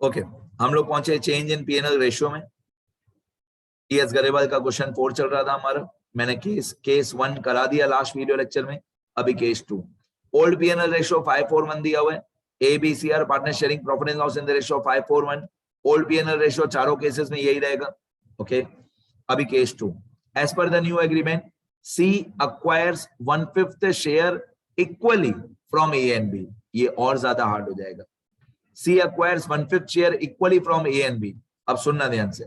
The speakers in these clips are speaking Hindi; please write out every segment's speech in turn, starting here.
ओके हम लोग पहुंचे चेंज इन पीएनएल रेशियो में। टीएस गरेवाल का क्वेश्चन 4 चल रहा था हमारा। मैंने केस 1 करा दिया लास्ट वीडियो लेक्चर में। अभी केस 2 ओल्ड पीएनएल रेशियो 541 दिया हुआ है। ABC are partner sharing profit and loss in the ratio 541। Old PNL ratio चारों केसेस में यही रहेगा। ओके अभी case 2 as per the new agreement C acquires 1/5 share equally from A and B. ये और ज्यादा हार्ड हो जाएगा। C acquires 1/5 share equally from A and B. अब सुनना ध्यान से,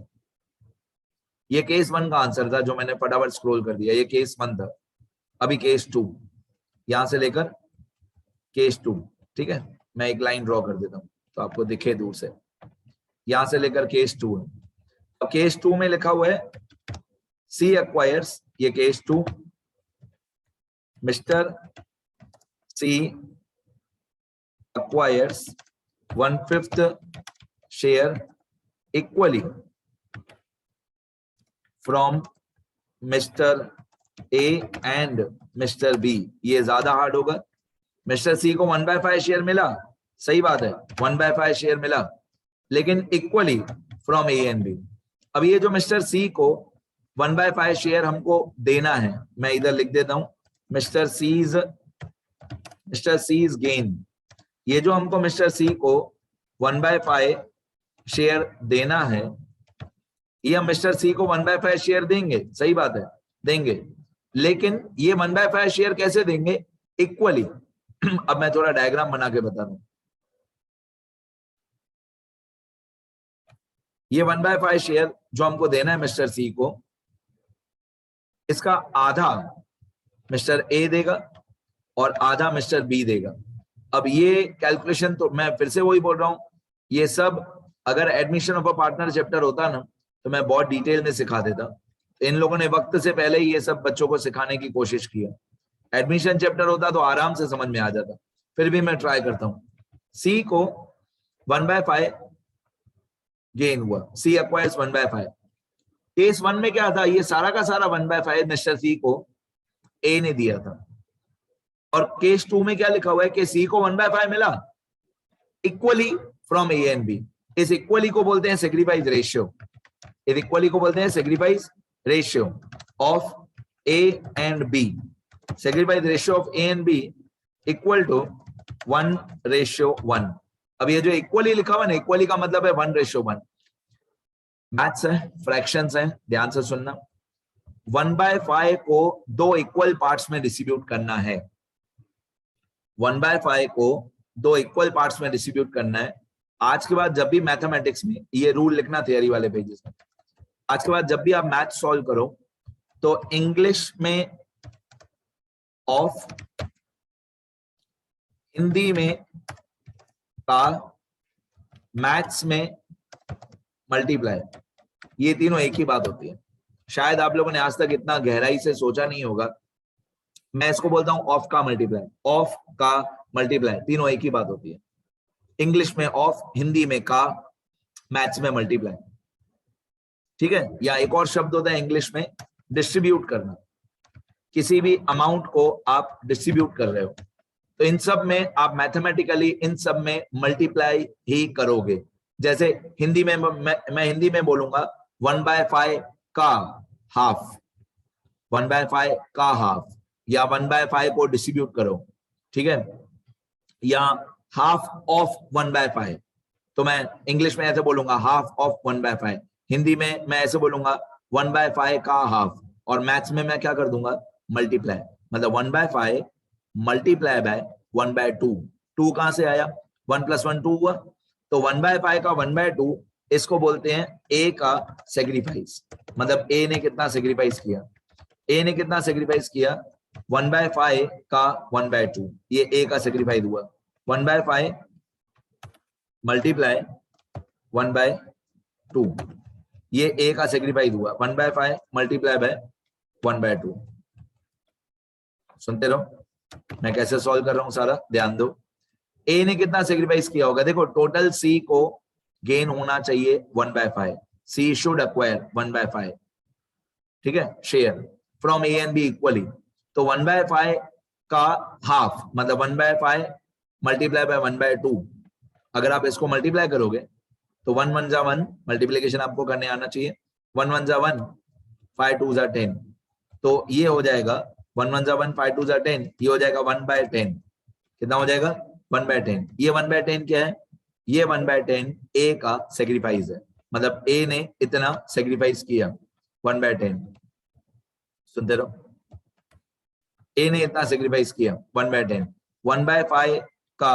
ये केस 1 का आंसर था जो मैंने फटाफट स्क्रॉल कर दिया। ये केस 1 था। अभी केस 2 यहां से लेकर केस 2, ठीक है। मैं एक लाइन ड्रॉ कर देता हूं तो आपको दिखे दूर से। यहां से लेकर केस 2 है। अब केस 2 में लिखा हुआ है सी एक्वायर्स, ये case 2, mister C acquires 1/5 share equally from mister A and mister B. ये ज्यादा हार्ड होगा। मिस्टर सी को 1/5 शेयर मिला, सही बात है, 1/5 शेयर मिला, लेकिन equally from A and B. अब ये जो मिस्टर सी को 1/5 शेयर हमको देना है, मैं इधर लिख देता हूं मिस्टर सीज गेन। ये जो हमको मिस्टर सी को 1/5 शेयर देना है, ये हम मिस्टर सी को 1/5 शेयर देंगे, सही बात है, देंगे, लेकिन ये 1/5 शेयर कैसे देंगे? इक्वली। अब मैं थोड़ा डायग्राम बना के बता दूं। ये 1/5 शेयर जो हमको देना है मिस्टर सी को, इसका आधा मिस्टर ए देगा और आधा मिस्टर बी देगा। अब ये कैलकुलेशन तो मैं फिर से वही बोल रहा हूं, ये सब अगर admission of a partner chapter होता ना तो मैं बहुत डिटेल में सिखा देता। इन लोगों ने वक्त से पहले ही ये सब बच्चों को सिखाने की कोशिश किया। एडमिशन चैप्टर होता तो आराम से समझ में आ जाता, फिर भी मैं ट्राई करता हूं। सी को 1/5 गेन हुआ, सी एक्वायर्स 1/5। केस 1 में क्या था? ये सारा का सारा 1/5 मिस्टर सी को ए ने दिया था। और केस 2 में क्या लिखा हुआ है कि सी को 1/5 मिला equally from A and B. इस इक्वली को बोलते हैं सेक्रीफाइस रेशियो। इस इक्वली को बोलते हैं sacrifice ratio of A and B. Sacrifice ratio of A and B equal to 1:1। अब ये जो इक्वली लिखा हुआ ना, इक्वली का मतलब है 1:1। मैथ्स है, फ्रैक्शंस है, ध्यान से सुनना। 1/5 को 2 इक्वल पार्ट्स में डिस्ट्रीब्यूट करना है। 1/5 को 2 इक्वल पार्ट्स में डिस्ट्रीब्यूट करना है। आज के बाद जब भी मैथमेटिक्स में, ये रूल लिखना थियरी वाले पेजेस में, आज के बाद जब भी आप मैथ सॉल्व करो तो इंग्लिश में ऑफ, हिंदी में का, मैथ्स में मल्टीप्लाई, ये तीनों एक ही बात होती है। शायद आप लोगों ने आज तक इतना गहराई से सोचा नहीं होगा। मैं इसको बोलता हूं ऑफ का मल्टीप्लाई, ऑफ का मल्टीप्लाई, तीनों एक ही बात होती है। इंग्लिश में ऑफ, हिंदी में का, मैथ्स में मल्टीप्लाई, ठीक है। या एक और शब्द होता है इंग्लिश में डिस्ट्रीब्यूट करना। किसी भी अमाउंट को आप डिस्ट्रीब्यूट कर रहे हो तो इन सब में आप मैथमेटिकली इन सब में मल्टीप्लाई ही करोगे। जैसे हिंदी में मैं हिंदी में बोलूंगा 1/5 का हाफ, 1/5 का हाफ, या 1/5 को डिस्ट्रीब्यूट करो, ठीक है, या हाफ ऑफ 1/5। तो मैं इंग्लिश में ऐसे बोलूंगा हाफ ऑफ 1/5, हिंदी में मैं ऐसे बोलूंगा 1/5 का हाफ, और मैथ्स में मैं क्या कर दूंगा? मल्टीप्लाई। मतलब 1/5 मल्टीप्लाई बाय 1/2। 2 कहां से आया? 1 + 1 2 हुआ। तो 1/5 का 1/2, इसको बोलते हैं ए का सेक्रीफाइस। मतलब ए ने कितना सेक्रीफाइस किया? ए ने कितना सेक्रीफाइस किया? 1/5 का 1/2, ये ए का सेक्रीफाइस हुआ। 1/5 मल्टीप्लाई 1/2, ये ए का सेक्रीफाइस हुआ। 1/5 मल्टीप्लाई बाय 1/2। सुनते रहो, मैं कैसे सॉल्व कर रहा हूं सारा, ध्यान दो। ए ने कितना सेक्रीफाइस किया होगा? देखो टोटल सी को गेन होना चाहिए 1/5। सी शुड एक्वायर 1/5, ठीक है, share from A and be equally. तो 1/5 का हाफ मतलब 1/5 मल्टीप्लाई बाय 1/2। अगर आप इसको मल्टीप्लाई करोगे तो 1 1 जा 1, मल्टीप्लीकेशन आपको करने आना चाहिए। 1 1 जा 1, 5 2 जा 10, तो ये हो जाएगा 1 1 जा 1, 5 2 जा 10, ये हो जाएगा 1/10। कितना हो जाएगा? 1/10। ये 1/10 क्या है? ये 1/10 ए का सेक्रीफाइस है, मतलब ए ने इतना सेक्रीफाइस किया 1/10। सुनते रहो, ए ने इतना सेक्रीफाइस किया 1/10। 1/5 का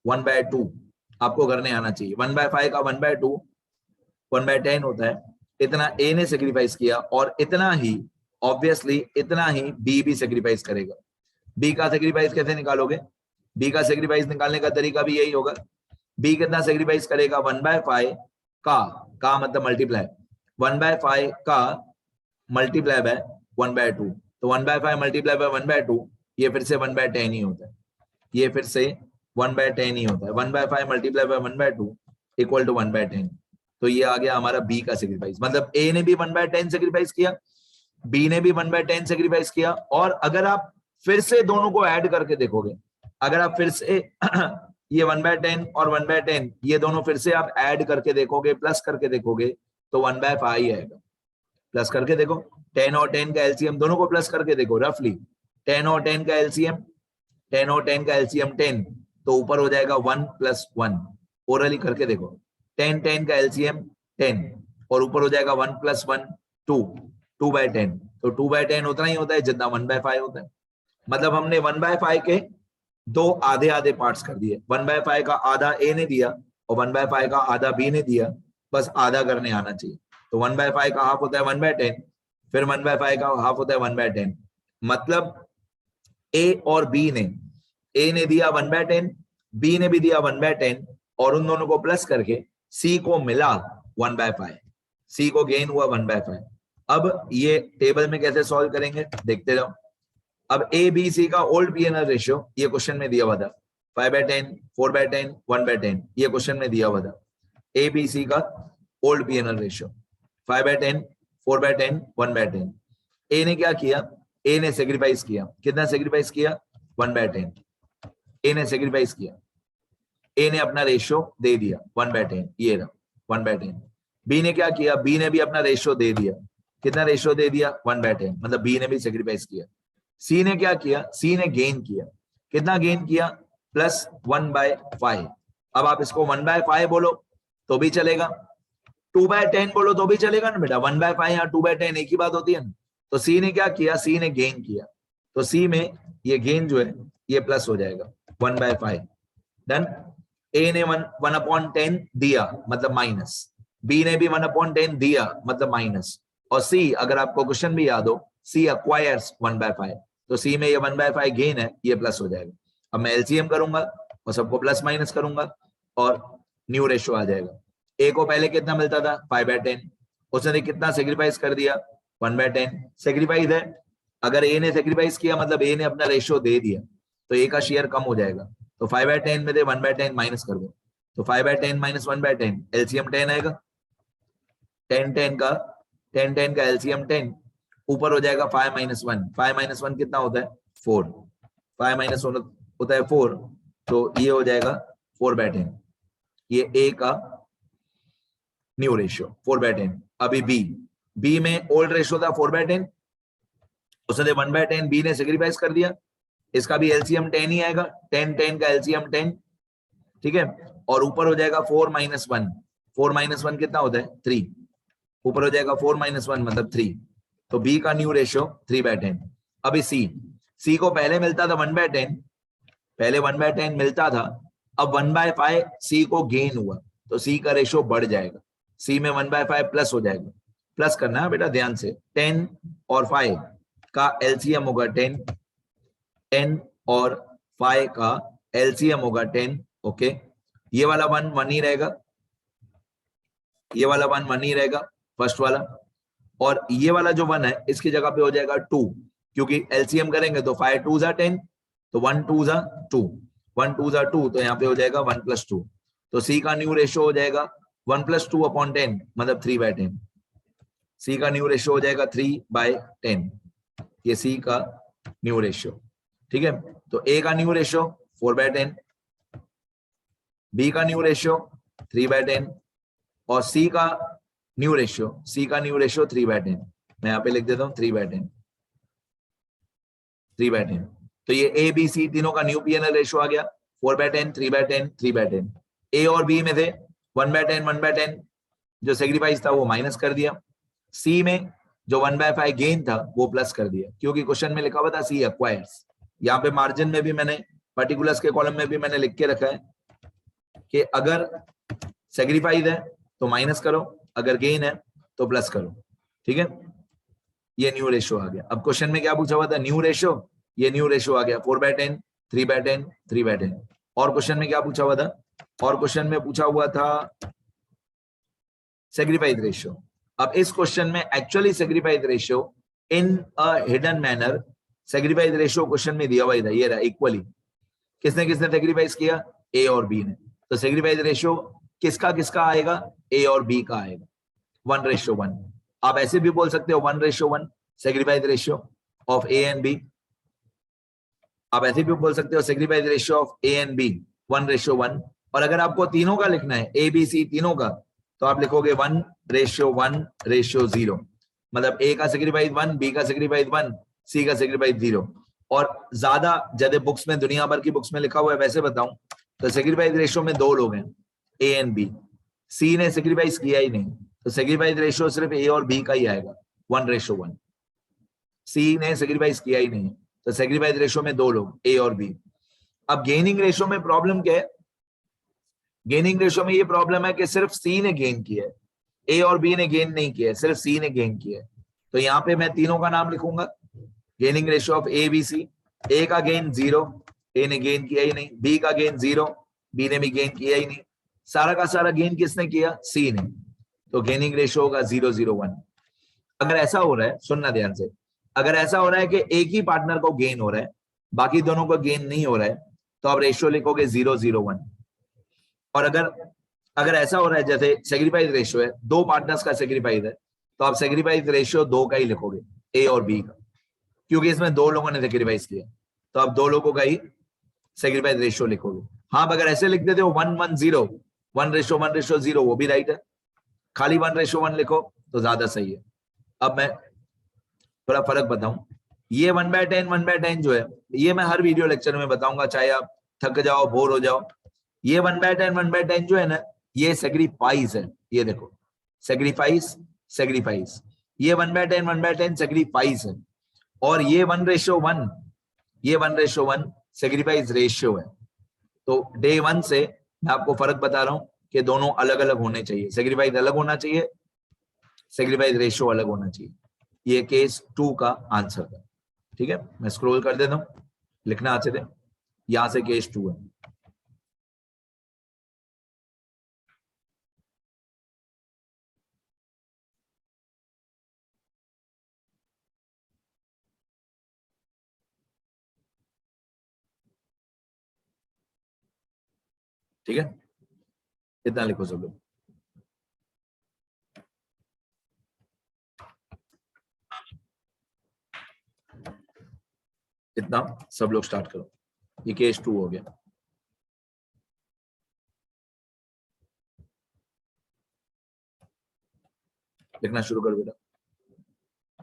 1/2 आपको करने आना चाहिए। 1/5 का 1/2 1/10 होता है। इतना ए ने सेक्रीफाइस किया और इतना ही ऑब्वियसली इतना ही बी भी सेक्रीफाइस करेगा। बी का सेक्रीफाइस कैसे निकालोगे? बी का सेक्रीफाइस निकालने का तरीका भी यही होगा। बी कितना सेक्रीफाइस करेगा? 1/5 का मतलब मल्टीप्लाई, 1/5 का मल्टीप्लाई बाय 1/2, तो 1/5 मल्टीप्लाई बाय 1/2 ये फिर से 1/10 ही होता है। ये फिर से 1/10 ही होता है। 1/5 मल्टीप्लाई बाय 1/2 इक्वल टू 1/10। तो ये आ गया हमारा बी का सेक्रीफाइस, मतलब ए ने भी 1/10 सेक्रीफाइस किया, बी ने भी 1/10 सेक्रीफाइस किया। और अगर आप फिर से दोनों को ऐड करके देखोगे, अगर आप फिर से ये 1/10 और 1/10 ये दोनों फिर से आप ऐड करके देखोगे, प्लस करके देखोगे, तो 1/5 आएगा। प्लस करके देखो, 10 और 10 का एलसीएम दोनों को प्लस करके देखो, रफली 10 और 10 का एलसीएम 10 और 10 का एलसीएम 10, तो ऊपर हो जाएगा 1 + 1। ओरली करके देखो, 10 10 का एलसीएम 10 और ऊपर हो जाएगा 1 + 1 2, 2/10, तो 2/10 उतना ही होता है जितना 1/5 होता है। मतलब हमने 1/5 के दो आधे आधे पार्ट्स कर दिए। 1/5 का आधा ए ने दिया और 1/5 का आधा बी ने दिया, बस आधा करने आना चाहिए। तो 1/5 का हाफ होता है 1/10, फिर 1/5 का हाफ होता है 1/10। मतलब ए और बी ने, ए ने दिया 1/10, बी ने भी दिया 1/10, और उन दोनों को प्लस करके सी को मिला 1/5, सी को गेन हुआ 1/5। अब ये टेबल में कैसे सॉल्व करेंगे देखते जाओ। अब ए बी सी का ओल्ड पीएनआर रेशियो ये क्वेश्चन में दिया हुआ था, 5/10, 4/10, 1/10, ये क्वेश्चन में दिया हुआ था। ए बी सी का ओल्ड पीएनआर रेशियो 5/10, 4/10, 1/10। ए ने क्या किया? ए ने सेक्रीफाइस किया। कितना सेक्रीफाइस किया? 1/10। ए ने सेक्रीफाइस किया, ए ने अपना रेशियो दे दिया 1/10, ये रहा 1/10। बी ने क्या किया? बी ने भी अपना रेशियो दे दिया। कितना रेशियो दे दिया? 1/10, मतलब बी ने भी सेक्रीफाइस किया। सी ने क्या किया? सी ने गेन किया। कितना गेन किया? +1/5। अब आप इसको 1/5 बोलो तो भी चलेगा, 2/10 बोलो तो भी चलेगा ना बेटा। 1/5 या 2/10 एक ही बात होती है ना। तो सी ने क्या किया? सी ने गेन किया, तो सी में ये गेन जो है ये प्लस हो जाएगा 1/5। डन। ए ने 1/10 दिया मतलब माइनस, बी ने भी 1/10 दिया मतलब माइनस, और सी अगर आपको क्वेश्चन भी याद हो, सी एक्वायर्स 1/5, तो सी में ये 1/5 गेन है, ये प्लस हो जाएगा। अब मैं एलसीएम करूंगा और सबको प्लस माइनस करूंगा और न्यू रेशियो आ जाएगा। ए को पहले कितना मिलता था? 5/10, उसने कितना सेक्रीफाइस कर दिया? 1/10 सेक्रीफाइस है। अगर ए ने सेक्रीफाइस किया मतलब ए ने अपना रेशियो दे दिया, तो ए का शेयर कम हो जाएगा। तो 5/10 में से 1/10 माइनस कर दो, तो 5/10 - 1/10 एलसीएम 10 आएगा। 10 का एलसीएम 10, ऊपर हो जाएगा 5 - 1। 5 - 1 कितना होता है? 4। 5 - 1 होता है 4, तो ये हो जाएगा 4/10। ये ए का न्यू रेशियो 4/10। अभी बी में ओल्ड रेशियो था 4/10, उसने 1/10 बी ने सेक्रीफाइस कर दिया, इसका भी एलसीएम 10 ही आएगा। 10 10 का एलसीएम 10, ठीक है। और ऊपर हो जाएगा 4 - 1। 4 - 1 कितना होता है? 3। ऊपर हो जाएगा 4 - 1 मतलब 3, तो बी का न्यू रेशियो 3/10। अभी सी को पहले मिलता था 1/10, पहले 1/10 मिलता था, अब 1/5 सी को गेन हुआ, तो सी का रेशियो बढ़ जाएगा। सी में 1/5 प्लस हो जाएगा। प्लस करना है बेटा ध्यान से। 10 और 5 का एलसीएम होगा 10, 10 और 5 का एलसीएम होगा 10। ओके, ये वाला 1 1 ही रहेगा, ये वाला 1 1 ही रहेगा फर्स्ट वाला, और ये वाला जो 1 है इसकी जगह पे हो जाएगा 2, क्योंकि एलसीएम करेंगे तो 5 2 * 10, तो 1 2 * 2, 1 2 * 2, तो यहाँ पे हो जाएगा 1 + 2। तो सी का न्यू रेशियो हो जाएगा 1 + 2/10 मतलब 3/10। सी का न्यू रेशियो हो जाएगा 3/10, ये सी का न्यू रेशियो, ठीक है। तो ए का न्यू रेशियो 4/10, बी का न्यू रेशियो 3/10, और सी का न्यू रेशियो, सी का न्यू रेशियो 3/10, मैं यहाँ पे लिख देता हूँ 3/10, 3/10। तो ये ए बी सी तीनों का न्यू पीएनएल रेशियो आ गया 4/10, 3/10, 3/10। ए और बी में थे 1/10, 1/10, जो सेक्रीफाइस था वो माइनस कर दिया। सी में जो 1/5 गेन था वो प्लस कर दिया, क्योंकि क्वेश्चन में लिखा हुआ था सी एक्वायर्स। यहाँ पे मार्जिन में भी मैंने, पर्टिकुलर्स के कॉलम में भी मैंने लिख के रखा है कि अगर सेक्रीफाइस है तो माइनस करो, अगर गेन है तो प्लस करो। ठीक है, ये न्यू रेशियो आ गया। अब क्वेश्चन में क्या पूछा हुआ था, न्यू रेशियो, ये न्यू रेशियो आ गया 4/10, 3/10, 3/10। और क्वेश्चन में क्या पूछा हुआ था, और क्वेश्चन में पूछा हुआ था सेक्रीफाइस रेशियो। अब इस क्वेश्चन में actually sacrifice ratio in a hidden manner, sacrifice ratio question में दिया हुआ था, ये रहा इक्वली। किसने किसने सेक्रीफाइस किया, ए और बी ने। तो सेक्रीफाइस रेशियो किसका किसका आएगा, ए और बी का आएगा 1:1। आप ऐसे भी बोल सकते हो 1:1 sacrifice ratio of A and B. आप ऐसे भी बोल सकते हो sacrifice ratio of A and B 1:1। और अगर आपको तीनों का लिखना है, ए बी सी तीनों का, तो आप लिखोगे 1:1:0, मतलब ए का सेक्रीफाइस 1, बी का सेक्रीफाइस 1, सी का सेक्रीफाइस 0। और ज्यादा जैसे बुक्स में, दुनिया भर की बुक्स में लिखा हुआ है वैसे बताऊं तो सेक्रीफाइस रेशियो में 2 लोग हैं, ए एंड बी। सी ने सेक्रीफाइस किया ही नहीं, तो सेक्रीफाइस रेशियो सिर्फ ए और बी का ही आएगा 1:1। सी ने सेक्रीफाइस किया ही नहीं, तो सेक्रीफाइस रेशियो में 2 लोग, ए और बी। अब गेनिंग रेशियो में प्रॉब्लम क्या है, गेनिंग रेशियो में ये प्रॉब्लम है कि सिर्फ सी ने गेन किया है, ए और बी ने गेन नहीं किया है, सिर्फ सी ने गेन किया है। तो यहाँ पे मैं तीनों का नाम लिखूंगा, gaining ratio of A B C. A का गेन 0, ए ने गेन किया ही नहीं, बी का गेन 0, बी ने भी गेन किया ही नहीं, सारा का सारा गेन किसने किया, सी ने। तो गेनिंग रेशियो होगा 0:1। अगर ऐसा हो रहा है, सुनना ध्यान से, अगर ऐसा हो रहा है कि एक ही पार्टनर को गेन हो रहा है, बाकी दोनों को गेन नहीं हो रहा है, तो आप रेशियो लिखोगे 0:1। और अगर ऐसा हो रहा है जैसे सेक्रीफाइस रेशियो है, 2 पार्टनर्स का सेक्रीफाइस है, तो आप सेक्रीफाइस रेशियो 2 का ही लिखोगे, ए और बी का, क्योंकि इसमें 2 लोगों ने सेक्रीफाइस किया, तो आप 2 लोगों का ही सेक्रीफाइस रेशियो लिखोगे। हाँ, अगर ऐसे लिख देते हो 1:1:0, 1:1:0, वो भी राइट है, खाली 1:1 लिखो तो ज्यादा सही है। अब मैं थोड़ा फर्क बताऊं, ये 1/10, 1/10 जो है, ये मैं हर वीडियो लेक्चर में बताऊंगा, चाहे आप थक जाओ, बोर हो जाओ। ये 1/10, 1/10 जो है ना, ये सेक्रीफाइस है। ये देखो, सेक्रीफाइस, सेक्रीफाइस, ये 1/10, 1/10 सेक्रीफाइस है। और ये 1:1, ये 1:1 सेक्रीफाइस रेशियो है। तो डे 1 से मैं आपको फर्क बता रहा हूं कि दोनों अलग अलग होने चाहिए, सेक्रीफाइस अलग होना चाहिए, सेक्रीफाइस रेशियो अलग होना चाहिए। ये केस 2 का आंसर है। ठीक है, मैं स्क्रॉल कर देता हूं, लिखना अच्छे से, यहां से केस 2 है। ठीक है, इतना लिखो सब लोग। इतना सब लोग स्टार्ट करो, ये केस 2 हो गया। लिखना शुरू करो बेटा।